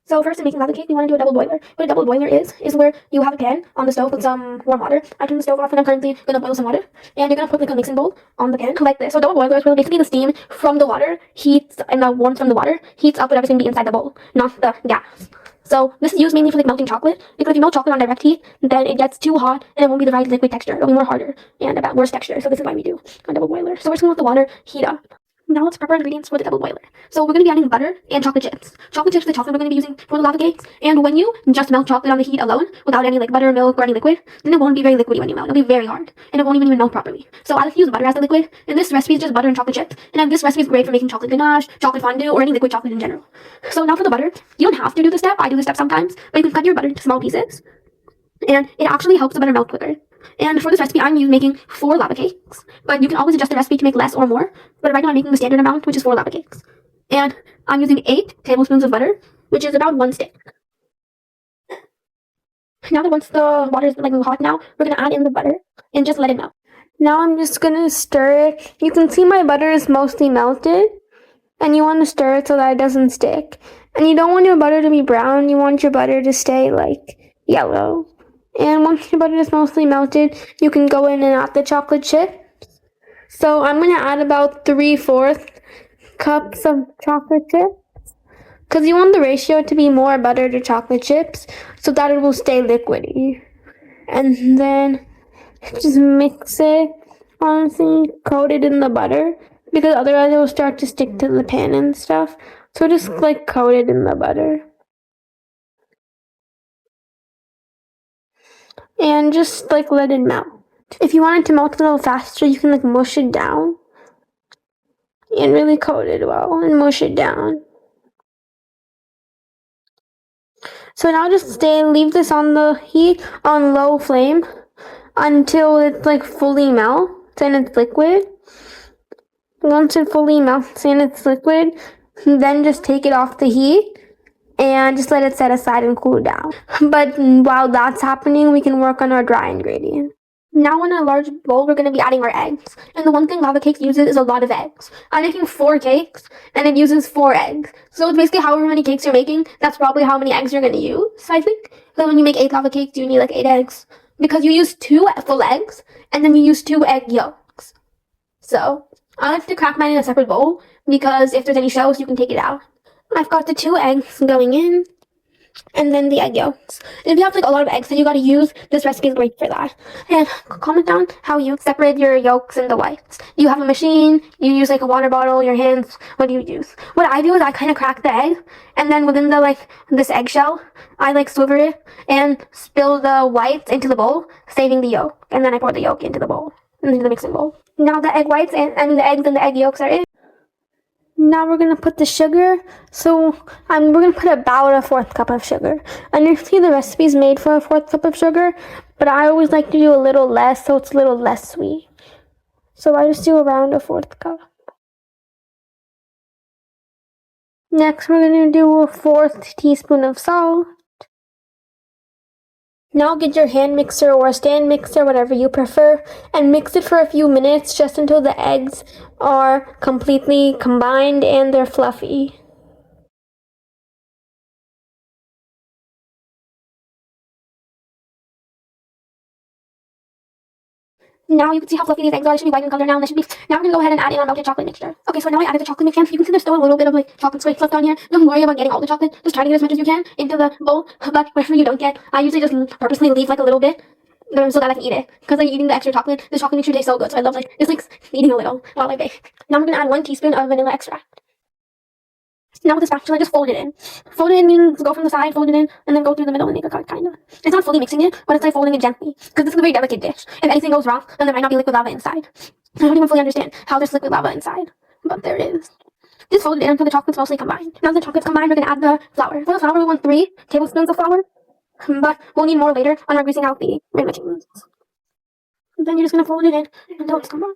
So first, in making lava cake, we want to do a double boiler. What a double boiler is where you have a pan on the stove with some warm water. I turn the stove off and I'm currently going to boil some water. And you're going to put like a mixing bowl on the pan like this. So double boiler is where basically the steam from the water heats and the warmth from the water heats up whatever's going to be inside the bowl, not the gas. So this is used mainly for like melting chocolate, because if you melt chocolate on direct heat, then it gets too hot and it won't be the right liquid texture. It'll be more harder and about worse texture. So this is why we do a double boiler. So we're just going to let the water heat up. Now let's prep our ingredients for the double boiler. So we're going to be adding butter and chocolate chips. Chocolate chips is the chocolate we're going to be using for the lava cakes. And when you just melt chocolate on the heat alone, without any like butter, milk, or any liquid, then it won't be very liquidy when you melt. It'll be very hard, and it won't even melt properly. So I like to use butter as the liquid. And this recipe is just butter and chocolate chips. And then this recipe is great for making chocolate ganache, chocolate fondue, or any liquid chocolate in general. So now for the butter, you don't have to do this step. I do this step sometimes, but you can cut your butter into small pieces, and it actually helps the butter melt quicker. And for this recipe, I'm making 4 lava cakes, but you can always adjust the recipe to make less or more. But right now I'm making the standard amount, which is 4 lava cakes. And I'm using 8 tablespoons of butter, which is about 1 stick. Now that once the water is like hot now, we're going to add in the butter and just let it melt. Now I'm just going to stir it. You can see my butter is mostly melted, and you want to stir it so that it doesn't stick. And you don't want your butter to be brown, you want your butter to stay like yellow. And once your butter is mostly melted, you can go in and add the chocolate chips. So I'm going to add about 3/4 cups of chocolate chips, because you want the ratio to be more butter to chocolate chips so that it will stay liquidy. And then just mix it, honestly, coat it in the butter, because otherwise it will start to stick to the pan and stuff. So just like coat it in the butter. And just like let it melt. If you want it to melt a little faster, you can like mush it down and really coat it well and mush it down. So now just leave this on the heat on low flame until it's like fully melts and it's liquid. Once it fully melts and it's liquid, then just take it off the heat and just let it set aside and cool down. But while that's happening, we can work on our dry ingredients. Now in a large bowl, we're going to be adding our eggs. And the one thing lava cakes uses is a lot of eggs. I'm making 4 cakes, and it uses 4 eggs. So it's basically however many cakes you're making, that's probably how many eggs you're going to use, I think. So when you make 8 lava cakes, you need like 8 eggs. Because you use 2 full eggs, and then you use 2 egg yolks. So I like to crack mine in a separate bowl, because if there's any shells, you can take it out. I've got the 2 eggs going in, and then the egg yolks. And if you have like a lot of eggs, then you gotta use this recipe is great for that. And comment down how you separate your yolks and the whites. You have a machine, you use like a water bottle, your hands, what do you use? What I do is I kind of crack the egg, and then within the this eggshell, I like swivel it and spill the whites into the bowl, saving the yolk. And then I pour the yolk into the bowl, into the mixing bowl. Now the egg whites and the eggs and the egg yolks are in. Now we're going to put the sugar. So we're going to put about a 4th cup of sugar. And usually the recipe is made for a 4th cup of sugar, but I always like to do a little less so it's a little less sweet. So I just do around a 4th cup. Next we're going to do a 4th teaspoon of salt. Now get your hand mixer or a stand mixer, whatever you prefer, and mix it for a few minutes just until the eggs are completely combined and they're fluffy. Now you can see how fluffy these eggs are. They should be white in color now. Now we're going to go ahead and add in our melted chocolate mixture. Okay, so now I added the chocolate mixture. You can see there's still a little bit of like chocolate spray left on here. Don't worry about getting all the chocolate. Just try to get as much as you can into the bowl. But whatever you don't get, I usually just purposely leave like a little bit so that I can eat it. Because like eating the extra chocolate, this chocolate mixture tastes so good. So I love like just like eating a little while I bake. Now I'm going to add 1 teaspoon of vanilla extract. Now with the spatula, just fold it in. Fold it in means go from the side, fold it in, and then go through the middle and make a cut, kind of. It's not fully mixing it, but it's like folding it gently. Because this is a very delicate dish. If anything goes wrong, then there might not be liquid lava inside. I don't even fully understand how there's liquid lava inside, but there is. Just fold it in until the chocolate's mostly combined. Now the chocolate's combined, we're going to add the flour. For the flour, we want 3 tablespoons of flour, but we'll need more later when we're greasing out the rim machines. Then you're just going to fold it in until it's combined.